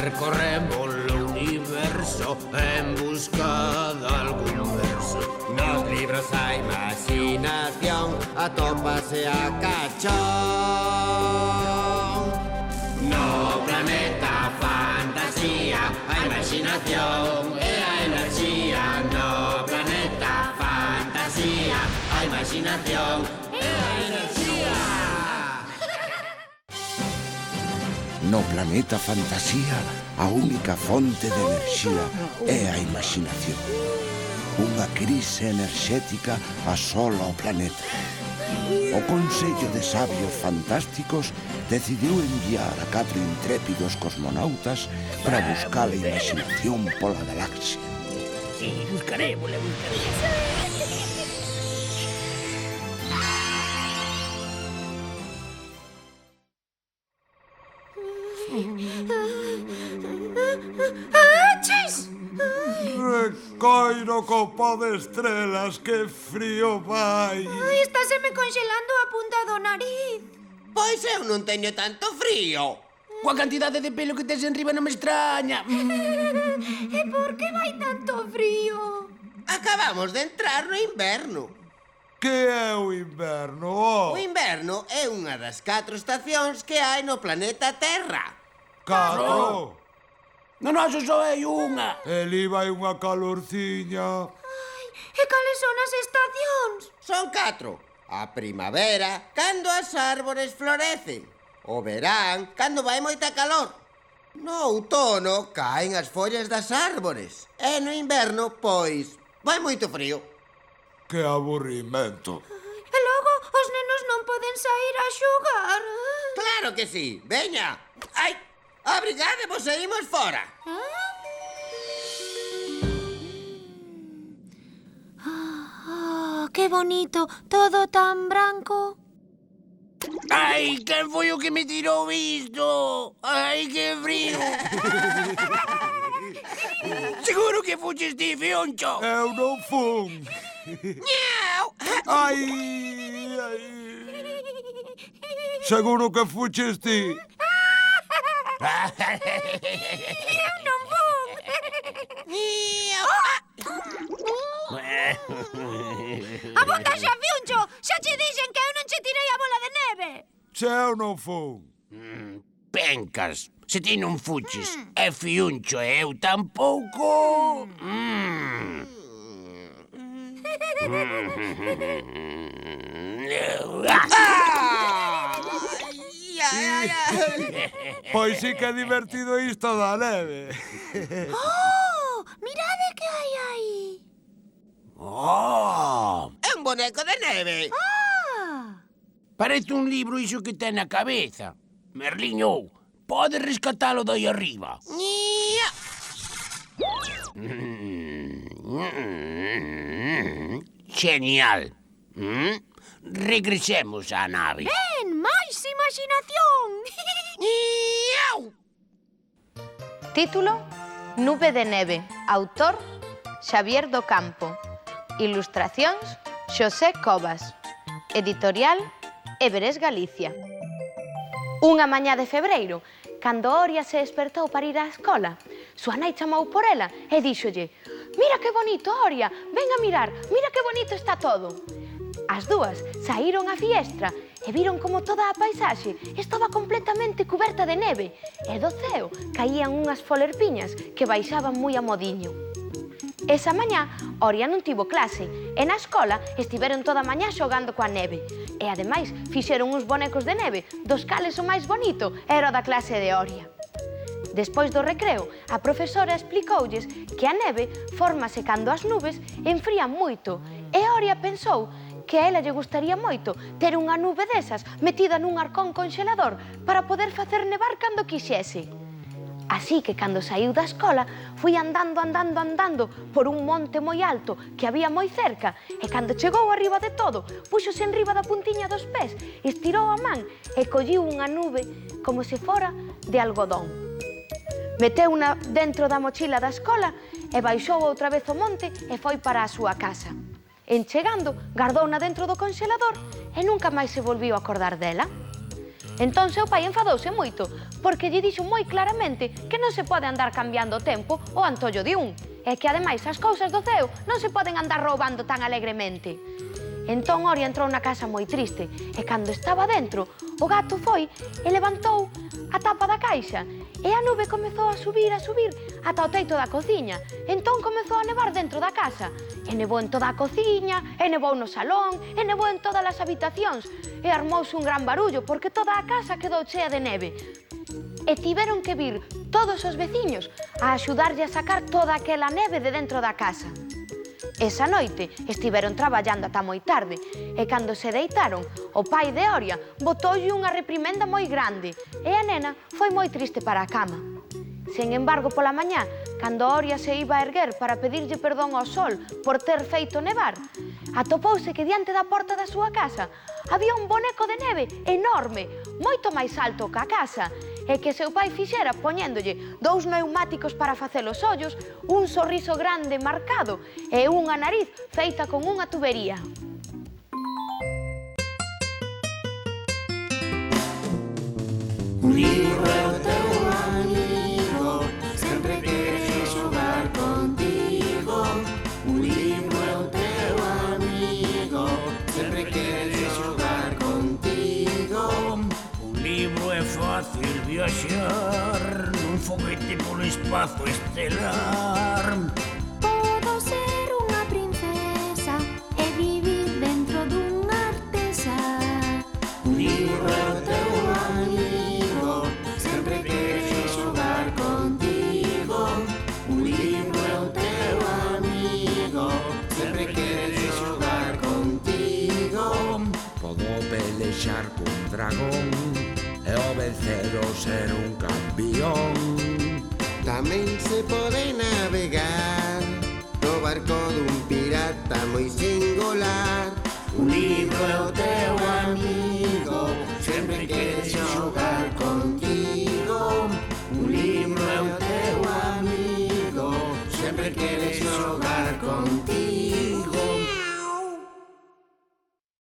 percorremos o universo en busca de algún verso. Nos libros a imaginación atópase a cachón. No planeta fantasía, a imaginación e a enerxía. No planeta fantasía, a imaginación e a enerxía. No planeta fantasía, a única fonte de enerxía é a imaginación. Unha crise enerxética asola o planeta. O Consello de Sabios Fantásticos decidiu enviar a 4 intrépidos cosmonautas para buscar a imaginación pola galaxia. Sí, buscaremos. ¡Achis! Recoiro co pó de estrelas, que frío vai. Ai, estáseme conxelando a punta do nariz. Pois eu non teño tanto frío. Coa cantidade de pelo que tes enriba non me extraña. E por que vai tanto frío? Acabamos de entrar no inverno. Que é o inverno? O inverno é unha das 4 estacións que hai no planeta Terra. 4. No noso só hai unha. Eli vai unha calorciña. E cales son as estacións? Son 4. A primavera, cando as árbores florecen. O verán, cando vai moita calor. No outono, caen as follas das árbores. E no inverno, pois, vai moito frío. Que aburrimento. E logo os nenos non poden sair a xogar. Claro que sí, veña. Ai, obrigademos e imos fora. Que bonito, todo tan branco. Ai, quen foi o que me tirou isto? Ai, que frío. Seguro que fuches ti, fioncho. Eu non fun. Miau. Ai. Seguro que fuches ti. Eu non vou. Abonda xa, Fiuncho! Xa che dixen que eu non che tirei a bola de neve. Se eu non fun. Pencas, se ti non fuches, é fiuncho e eu tampouco. Pois sí que é divertido isto da neve. Oh, mirade que hai aí. Oh, É un boneco de neve. parece un libro iso que ten na cabeza. Merliño, pode rescatalo dai arriba. Genial. Regresemos á nave. Ben, máis imaginación. Título: Nube de neve. Autor: Xavier do Campo. Ilustracións: Xosé Cobas. Editorial: Everest Galicia. Unha mañá de febreiro, cando Oria se despertou para ir á escola, súa nai chamou por ela e díxolle: «Mira que bonito, Oria, ven a mirar, mira que bonito está todo». As dúas saíron á fiestra e viron como toda a paisaxe estaba completamente cuberta de neve e do ceo caían unhas folerpiñas que baixaban moi a modiño. Esa mañá, Oria non tivo clase e na escola estiveron toda a mañá xogando coa neve e, ademais, fixeron uns bonecos de neve dos cales o máis bonito era o da clase de Oria. Despois do recreo, a profesora explicoulles que a neve fórmase cando as nubes enfrían moito e Oria pensou que a ela lle gustaría moito ter unha nube desas metida nun arcón conxelador para poder facer nevar cando quixese. Así que cando saíu da escola, foi andando por un monte moi alto que había moi cerca e cando chegou arriba de todo, púxose enriba da puntiña dos pés, estirou a man e colliu unha nube como se fora de algodón. Meteuna dentro da mochila da escola e baixou outra vez o monte e foi para a súa casa. En chegando, gardouna dentro do conxelador e nunca máis se volviu a acordar dela. Entón seu pai enfadouse moito, porque lle dixo moi claramente que non se pode andar cambiando o tempo ao antollo de un, e que ademais as cousas do ceo non se poden andar roubando tan alegremente. Entón Oria entrou na casa moi triste, e cando estaba dentro, o gato foi e levantou a tapa da caixa, e a nube comezou a subir ata o teito da cociña. Entón comezou a nevar dentro da casa, e nevou en toda a cociña, e nevou no salón, e nevou en todas as habitacións, e armouse un gran barullo porque toda a casa quedou chea de neve. E tiveron que vir todos os veciños a axudarlle a sacar toda aquela neve de dentro da casa. Esa noite estiveron traballando ata moi tarde, e cando se deitaron, o pai de Oria botoulle unha reprimenda moi grande, e a nena foi moi triste para a cama. Sen embargo, pola mañá, cando Oria se iba a erguer para pedirlle perdón ao sol por ter feito nevar, atopouse que diante da porta da súa casa había un boneco de neve enorme, moito máis alto que a casa, e que seu pai fixera poñéndolle 2 pneumáticos para facer os ollos, un sorriso grande marcado e unha nariz feita con unha tubería. Un libro é o teu amigo, sempre quere xogar contigo. Un libro é o teu amigo, sempre quere xogar contigo. Un libro é fácil viaxar nun foguete polo espazo estelar. Podo ser unha princesa e vivir dentro dun artesán. Un libro é o teu amigo, sempre quere xogar contigo. Un libro é o teu amigo, sempre quere xogar contigo. Podo pelexar cun dragón e ao vencero ser un campión. Tamén se pode navegar no barco dun pirata moi singular. Un libro é o teu amigo, sempre quere xogar contigo. Un libro é o teu amigo, sempre quere xogar contigo.